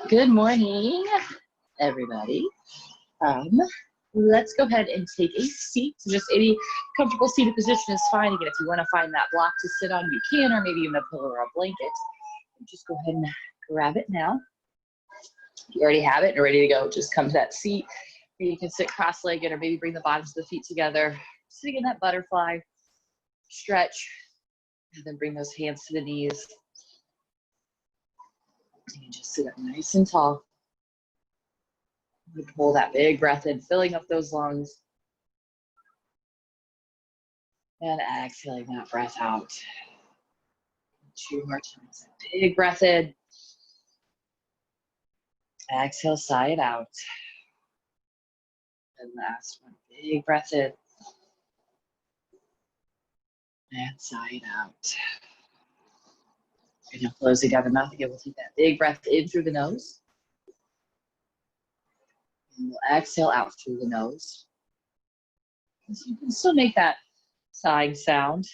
Good morning, everybody. Let's go ahead and take a seat. So just any comfortable seated position is fine. Again, if you want to find that block to sit on, you can, or maybe even a pillow or a blanket. Just go ahead and grab it now. If you already have it and ready to go, just come to that seat. Or you can sit cross-legged or maybe bring the bottoms of the feet together. Sitting in that butterfly, stretch, and then bring those hands to the knees. And just sit up nice and tall. You pull that big breath in, filling up those lungs. And exhaling that breath out. 2 more times. Big breath in. Exhale, sigh it out. And last one. Big breath in. And sigh it out. And now closing down the mouth again. We'll take that big breath in through the nose. And we'll exhale out through the nose. So you can still make that sighing sound.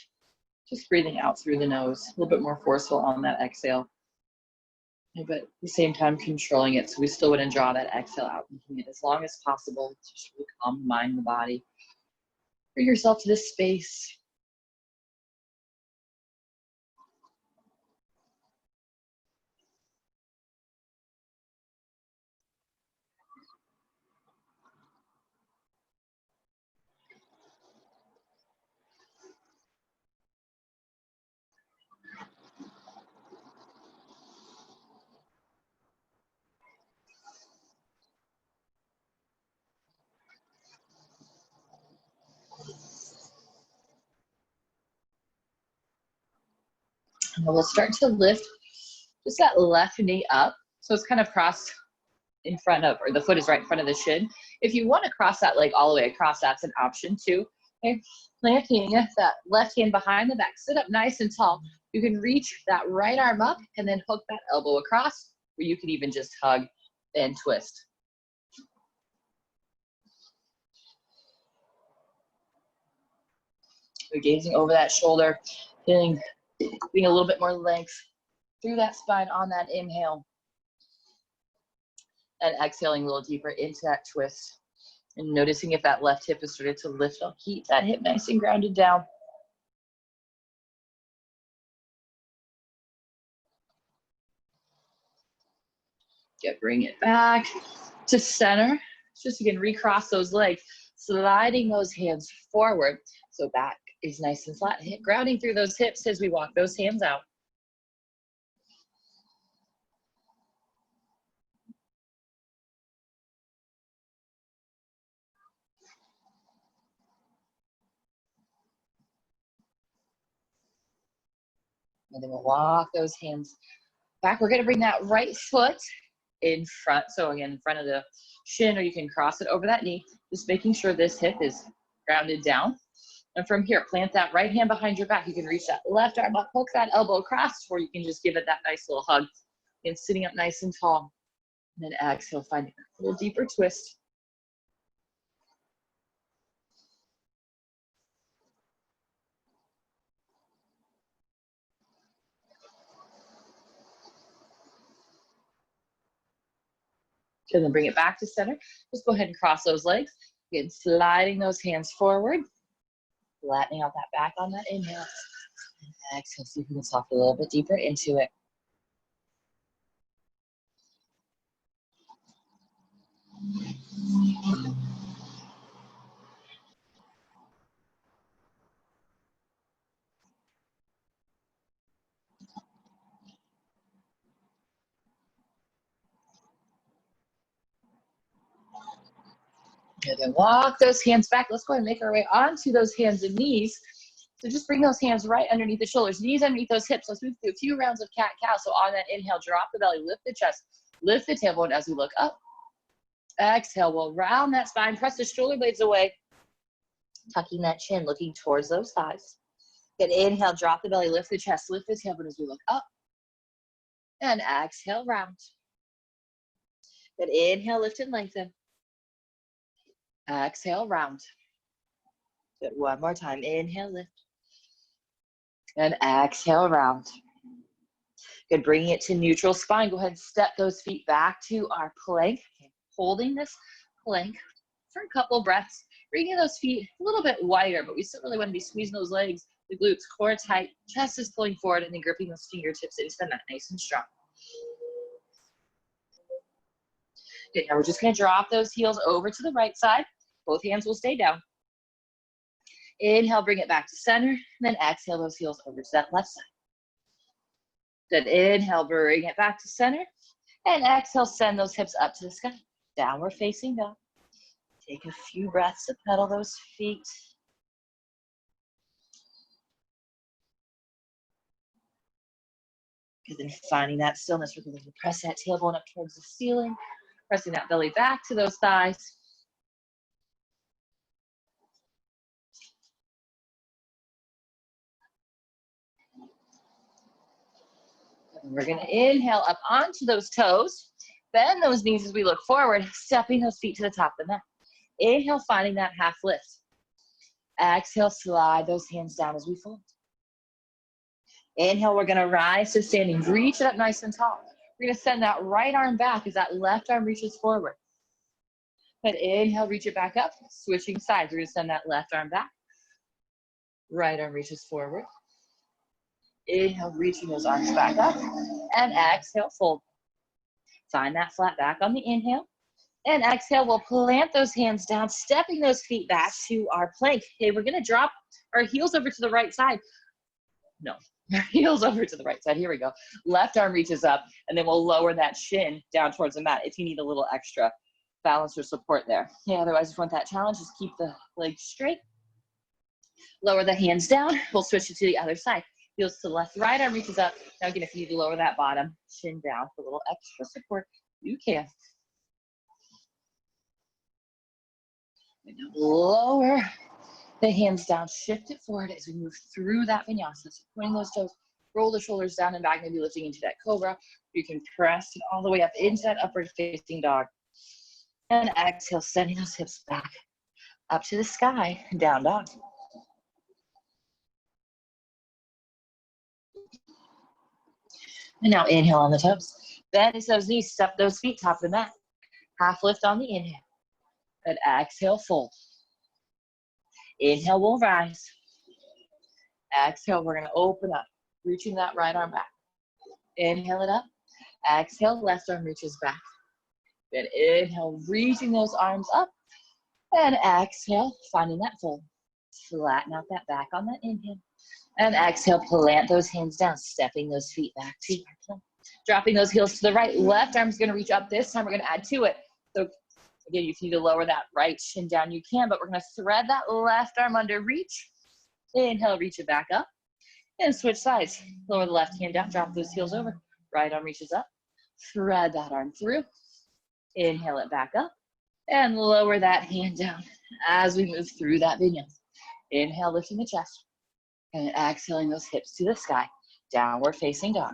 Just breathing out through the nose. A little bit more forceful on that exhale. But at the same time, controlling it. So we still want to draw that exhale out, making it as long as possible to just really calm the mind and the body. Bring yourself to this space. And we'll start to lift just that left knee up. So it's kind of crossed in front of, or the foot is right in front of the shin. If you want to cross that leg all the way across, that's an option too. Okay, planting that left hand behind the back. Sit up nice and tall. You can reach that right arm up and then hook that elbow across, or you can even just hug and twist. We're gazing over that shoulder, feeling a little bit more length through that spine on that inhale. And exhaling a little deeper into that twist. And noticing if that left hip has started to lift. I'll keep that hip nice and grounded down. Bring it back to center. Just again, recross those legs, sliding those hands forward. So back is nice and flat. Grounding through those hips as we walk those hands out. And then we'll walk those hands back. We're going to bring that right foot in front. So again, in front of the shin, or you can cross it over that knee. Just making sure this hip is grounded down. And from here, plant that right hand behind your back. You can reach that left arm up, hook that elbow across, or you can just give it that nice little hug. And sitting up nice and tall. And then exhale, find a little deeper twist. And then bring it back to center. Just go ahead and cross those legs. Again, sliding those hands forward. Flattening out that back on that inhale. And exhale, see if we can soften a little bit deeper into it. And then walk those hands back. Let's go ahead and make our way onto those hands and knees. So just bring those hands right underneath the shoulders, knees underneath those hips. Let's move through a few rounds of cat-cow. So on that inhale, drop the belly, lift the chest, lift the tailbone as we look up. Exhale, we'll round that spine, press the shoulder blades away, tucking that chin, looking towards those thighs. Good, inhale, drop the belly, lift the chest, lift the tailbone as we look up. And exhale, round. Good, inhale, lift and lengthen. Exhale, round. Good, one more time, inhale, lift. And exhale, round. Good, bringing it to neutral spine. Go ahead and step those feet back to our plank. Okay. Holding this plank for a couple breaths. Bringing those feet a little bit wider, but we still really want to be squeezing those legs, the glutes, core tight, chest is pulling forward, and then gripping those fingertips into the mat nice and strong. Okay, now we're just going to drop those heels over to the right side. Both hands will stay down. Inhale, bring it back to center, and then exhale those heels over to that left side. Good, inhale, bring it back to center, and exhale, send those hips up to the sky. Downward facing dog. Take a few breaths to pedal those feet. Good, then finding that stillness, we're going to press that tailbone up towards the ceiling, pressing that belly back to those thighs. And we're going to inhale up onto those toes. Bend those knees as we look forward, stepping those feet to the top of the mat. Inhale, finding that half lift. Exhale, slide those hands down as we fold. Inhale, we're going to rise to standing. Reach it up nice and tall. We're going to send that right arm back as that left arm reaches forward. Good, inhale, reach it back up. Switching sides, we're going to send that left arm back. Right arm reaches forward. Inhale, reaching those arms back up. And exhale, fold. Find that flat back on the inhale. And exhale, we'll plant those hands down, stepping those feet back to our plank. Okay, we're going to drop our heels over to the right side. No, our heels over to the right side. Here we go. Left arm reaches up, and then we'll lower that shin down towards the mat if you need a little extra balance or support there. Yeah, otherwise, if you want that challenge, just keep the legs straight. Lower the hands down. We'll switch it to the other side. Heels to the left, right arm reaches up. Now again, if you need to lower that bottom shin down for a little extra support, you can. And now lower the hands down, shift it forward as we move through that vinyasa. So pointing those toes, roll the shoulders down and back, maybe lifting into that cobra. You can press it all the way up into that upward facing dog. And exhale, sending those hips back up to the sky, down dog. And now inhale on the toes. Bend those knees, step those feet, top of the mat. Half lift on the inhale. And exhale, fold. Inhale, we'll rise. Exhale, we're going to open up, reaching that right arm back. Inhale it up. Exhale, left arm reaches back. Then inhale, reaching those arms up. And exhale, finding that fold. Flatten out that back on that inhale. And exhale, plant those hands down, stepping those feet back to our plank. Dropping those heels to the right. Left arm's going to reach up. This time we're going to add to it. So again, if you need to lower that right shin down, you can, but we're going to thread that left arm under reach. Inhale, reach it back up. And switch sides. Lower the left hand down, drop those heels over. Right arm reaches up. Thread that arm through. Inhale it back up. And lower that hand down as we move through that vinyasa. Inhale, lifting the chest. And exhaling those hips to the sky. Downward facing dog.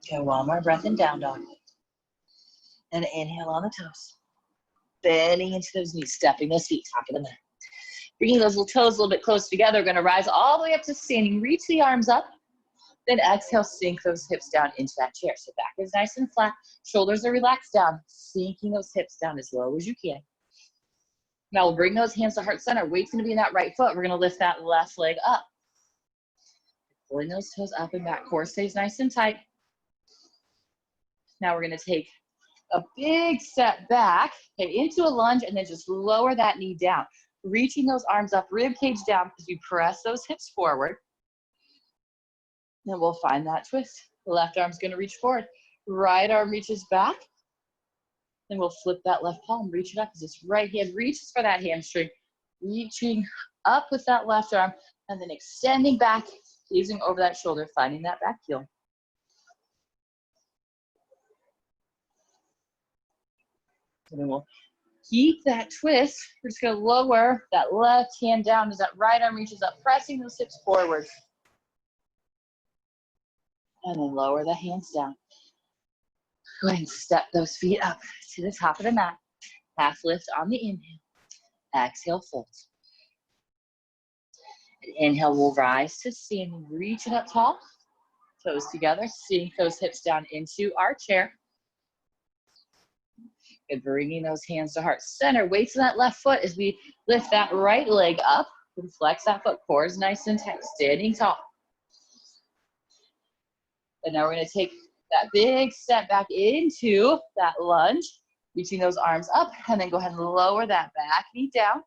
Okay, one more breath in down dog. And inhale on the toes. Bending into those knees, stepping those feet, top of the mat. Bringing those little toes a little bit close together. We're going to rise all the way up to standing. Reach the arms up. Then exhale, sink those hips down into that chair. So back is nice and flat. Shoulders are relaxed down. Sinking those hips down as low as you can. Now we'll bring those hands to heart center. Weight's going to be in that right foot. We're going to lift that left leg up. Pulling those toes up and back. Core stays nice and tight. Now we're going to take a big step back, okay, into a lunge, and then just lower that knee down. Reaching those arms up, rib cage down, as you press those hips forward. Then we'll find that twist. The left arm's going to reach forward. Right arm reaches back. Then we'll flip that left palm, reach it up as this right hand reaches for that hamstring. Reaching up with that left arm, and then extending back, gazing over that shoulder, finding that back heel. And then we'll keep that twist. We're just going to lower that left hand down as that right arm reaches up, pressing those hips forward. And then lower the hands down. Go ahead and step those feet up to the top of the mat. Half lift on the inhale. Exhale, fold. Inhale, we'll rise to standing, reaching up tall, toes together, sink those hips down into our chair. And bringing those hands to heart center. Weights in that left foot as we lift that right leg up and flex that foot. Core is nice and tight, standing tall. And now we're going to take that big step back into that lunge, reaching those arms up, and then go ahead and lower that back knee down.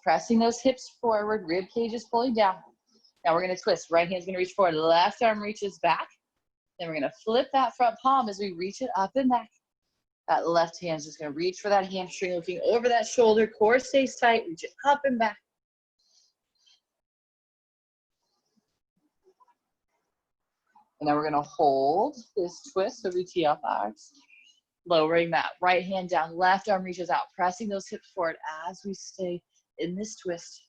Pressing those hips forward, rib cage is pulling down. Now we're going to twist. Right hand's going to reach forward, left arm reaches back. Then we're going to flip that front palm as we reach it up and back. That left hand's just going to reach for that hamstring, looking over that shoulder. Core stays tight, reach it up and back. And then we're going to hold this twist, so we tee up arms. Lowering that right hand down, left arm reaches out, pressing those hips forward as we stay in this twist.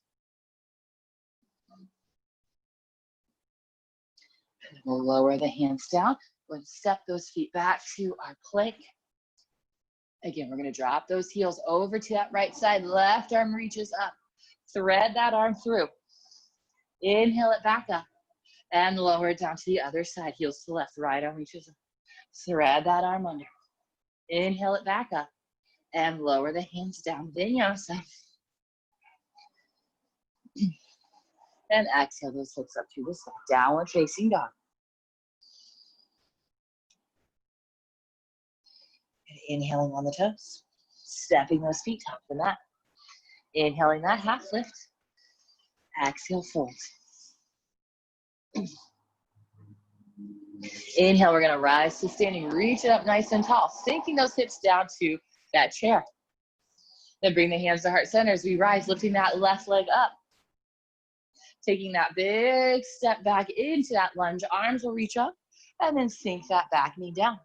And we'll lower the hands down. We're going to step those feet back to our plank. Again, we're going to drop those heels over to that right side. Left arm reaches up. Thread that arm through. Inhale it back up. And lower it down to the other side. Heels to the left. Right arm reaches up. Thread that arm under. Inhale it back up. And lower the hands down. Vinyasa. And exhale those hips up to the side. Downward facing dog. And inhaling on the toes. Stepping those feet up to the mat. Inhaling that half lift. Exhale, fold. Inhale, we're going to rise to standing. Reach it up nice and tall. Sinking those hips down to that chair. Then bring the hands to heart center as we rise, lifting that left leg up. Taking that big step back into that lunge. Arms will reach up and then sink that back knee down.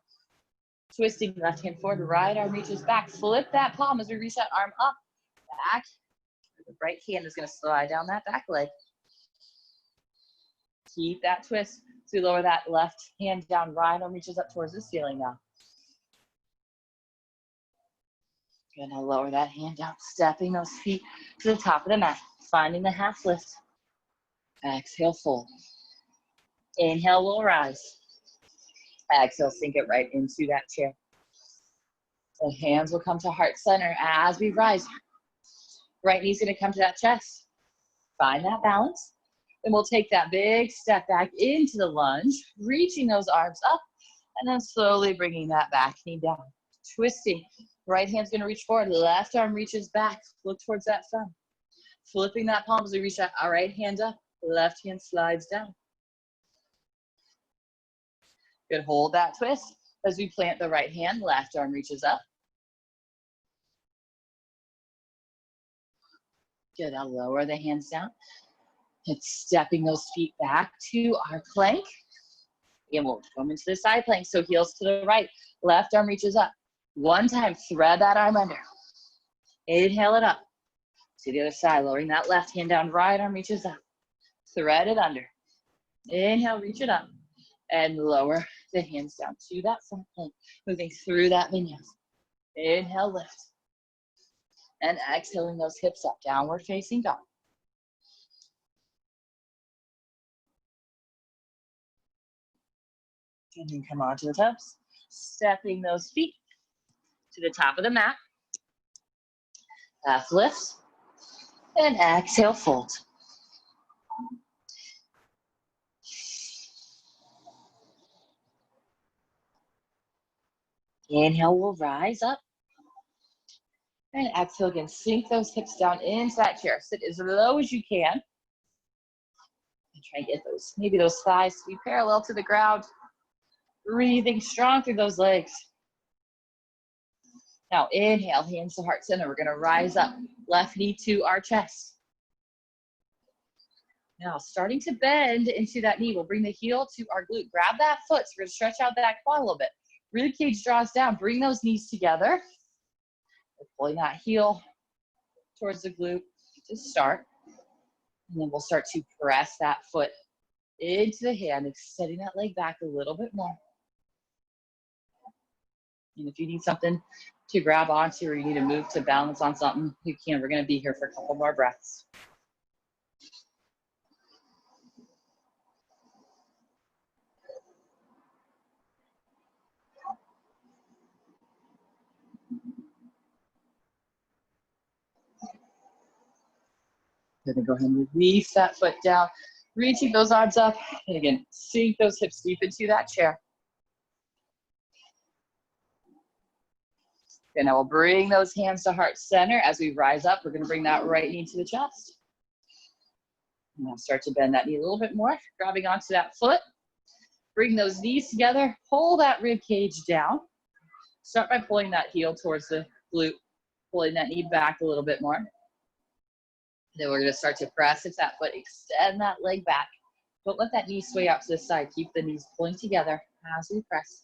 Twisting left hand forward, right arm reaches back. Flip that palm as we reach that arm up, back. The right hand is going to slide down that back leg. Keep that twist. So we lower that left hand down, right arm reaches up towards the ceiling now. Gonna lower that hand down, stepping those feet to the top of the mat, finding the half lift. Exhale, fold. Inhale, we'll rise. Exhale, sink it right into that chair. The hands will come to heart center as we rise. Right knee's gonna come to that chest. Find that balance. Then we'll take that big step back into the lunge, reaching those arms up, and then slowly bringing that back knee down. Twisting. Right hand's gonna reach forward, left arm reaches back. Look towards that thumb. Flipping that palm as we reach that right hand up, left hand slides down. Good, hold that twist as we plant the right hand, left arm reaches up. Good, I'll lower the hands down. And stepping those feet back to our plank. And we'll come into the side plank. So heels to the right, left arm reaches up. One time, thread that arm under. Inhale it up. To the other side, lowering that left hand down, right arm reaches up. Thread it under. Inhale, reach it up. And lower the hands down to that front plank. Moving through that vinyasa. Inhale, lift. And exhaling those hips up, downward facing dog. And then come onto the toes. Stepping those feet to the top of the mat. Half lift. And exhale, fold. Inhale, we'll rise up. And exhale again, sink those hips down into that chair. Sit as low as you can. And try and get those, maybe those thighs to be parallel to the ground. Breathing strong through those legs. Now inhale, hands to heart center. We're gonna rise up, left knee to our chest. Now starting to bend into that knee, we'll bring the heel to our glute. Grab that foot, so we're gonna stretch out that quad a little bit. Rib cage draws down, bring those knees together. We're pulling that heel towards the glute to start. And then we'll start to press that foot into the hand, extending that leg back a little bit more. And if you need something to grab onto or you need to move to balance on something, you can. We're going to be here for a couple more breaths. You're going to go ahead and release that foot down, reaching those arms up, and again, sink those hips deep into that chair. And now we'll bring those hands to heart center. As we rise up, we're going to bring that right knee to the chest. And now start to bend that knee a little bit more, grabbing onto that foot. Bring those knees together, pull that rib cage down. Start by pulling that heel towards the glute, pulling that knee back a little bit more. Then we're going to start to press into that foot, extend that leg back. Don't let that knee sway out to the side. Keep the knees pulling together as we press.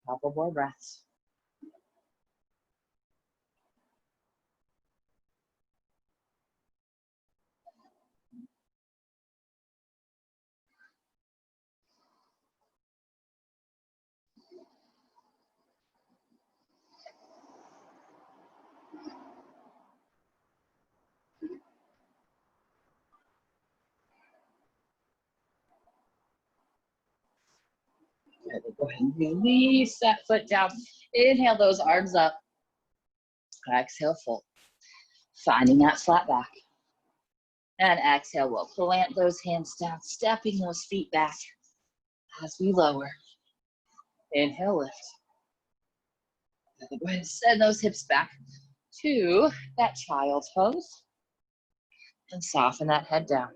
Couple more breaths. Go ahead and release that foot down. Inhale those arms up. Exhale, fold. Finding that flat back. And exhale, we'll plant those hands down, stepping those feet back as we lower. Inhale, lift. Go ahead and send those hips back to that child's pose. And soften that head down.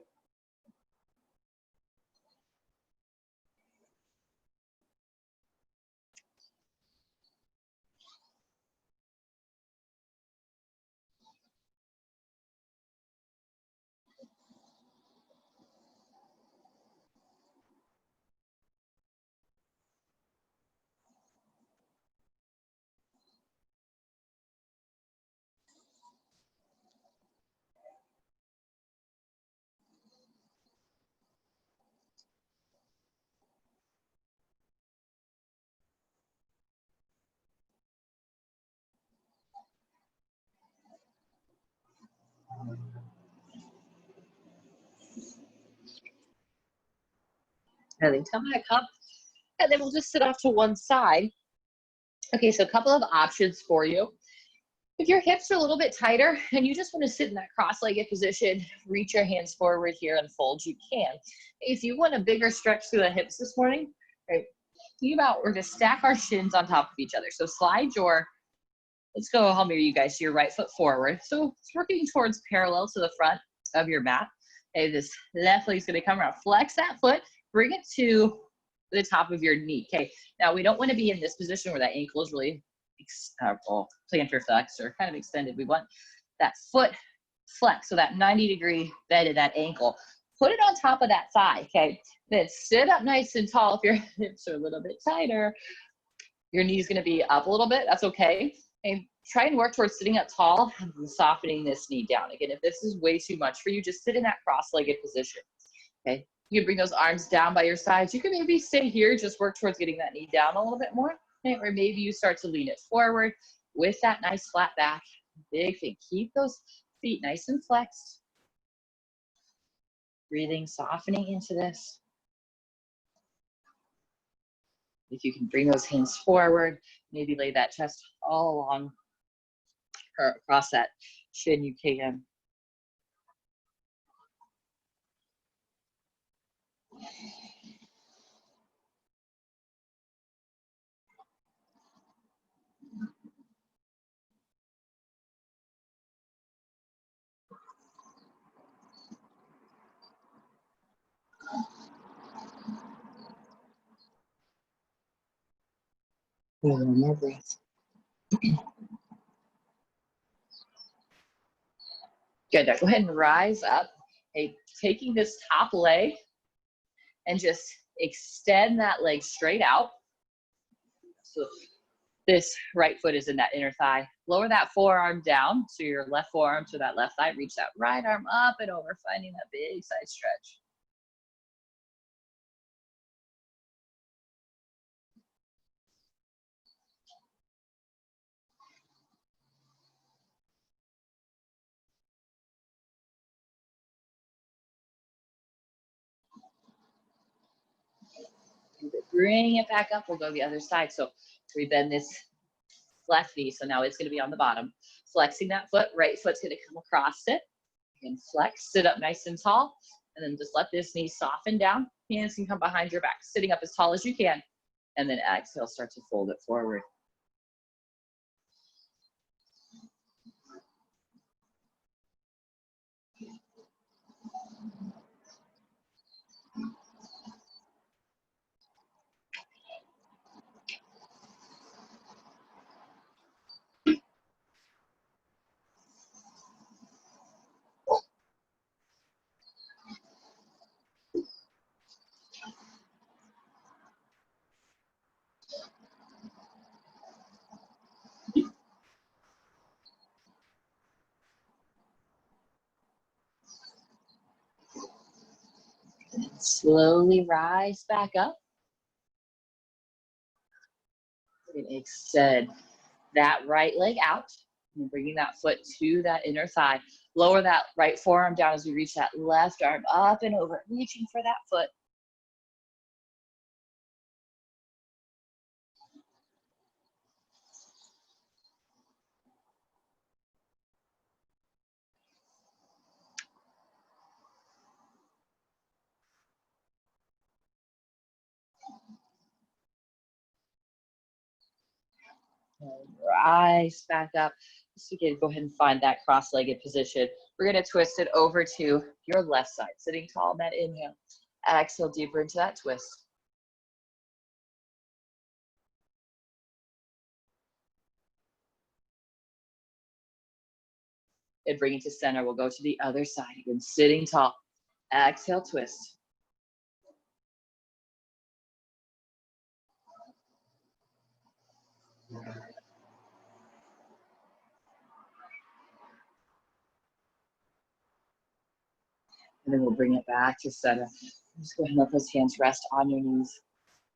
And then come back up, and then we'll just sit off to one side. Okay, so a couple of options for you. If your hips are a little bit tighter and you just want to sit in that cross-legged position, reach your hands forward here and fold, you can. If you want a bigger stretch through the hips this morning, right, think about we're going to stack our shins on top of each other. So slide your, let's go, I'll mirror you guys, to your right foot forward. So it's working towards parallel to the front of your mat. Okay, this left leg is going to come around. Flex that foot, bring it to the top of your knee. Okay, now we don't want to be in this position where that ankle is really plantar flex or kind of extended. We want that foot flex, so that 90-degree bend in that ankle. Put it on top of that thigh, okay? Then sit up nice and tall. If your hips are a little bit tighter, your knee's gonna be up a little bit, that's okay. And try and work towards sitting up tall and softening this knee down. Again, if this is way too much for you, just sit in that cross-legged position, okay? You can bring those arms down by your sides. You can maybe stay here, just work towards getting that knee down a little bit more. Okay? Or maybe you start to lean it forward with that nice flat back. Big thing, keep those feet nice and flexed. Breathing, softening into this. If you can bring those hands forward, maybe lay that chest all along or across that shin, you can. One more breath. Good. Now go ahead and rise up. Okay, taking this top leg and just extend that leg straight out. So this right foot is in that inner thigh. Lower that forearm down, so your left forearm to that left thigh. Reach that right arm up and over, finding that big side stretch. Bring it back up. We'll go the other side. So we bend this left knee. So now it's going to be on the bottom. Flexing that foot. Right foot's going to come across it. You can flex, sit up nice and tall, and then just let this knee soften down. Hands can come behind your back, sitting up as tall as you can. And then exhale, start to fold it forward. And slowly rise back up. We're going to extend that right leg out. And bringing that foot to that inner thigh. Lower that right forearm down as we reach that left arm up and over, reaching for that foot. And rise back up. So again, go ahead and find that cross-legged position. We're going to twist it over to your left side, sitting tall on that inhale. Exhale deeper into that twist. And bring it to center. We'll go to the other side. Again, sitting tall. Exhale, twist. And then we'll bring it back to center. Just go ahead and let those hands rest on your knees.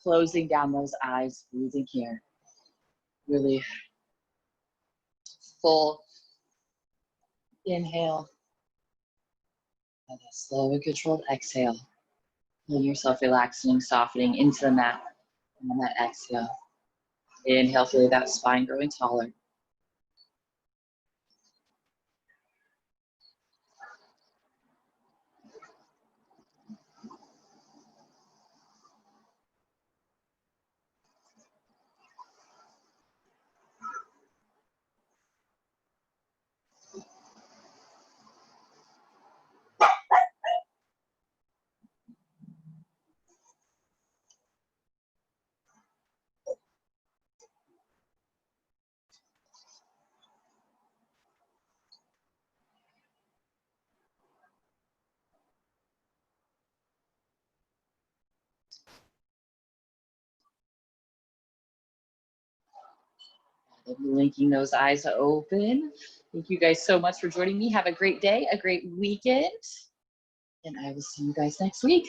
Closing down those eyes, breathing here. Really full inhale. And a slow and controlled exhale. Feeling yourself relaxing, softening into the mat. And on that exhale, inhale, feel that spine growing taller. And blinking those eyes open. Thank you guys so much for joining me. Have a great day, a great weekend. And I will see you guys next week.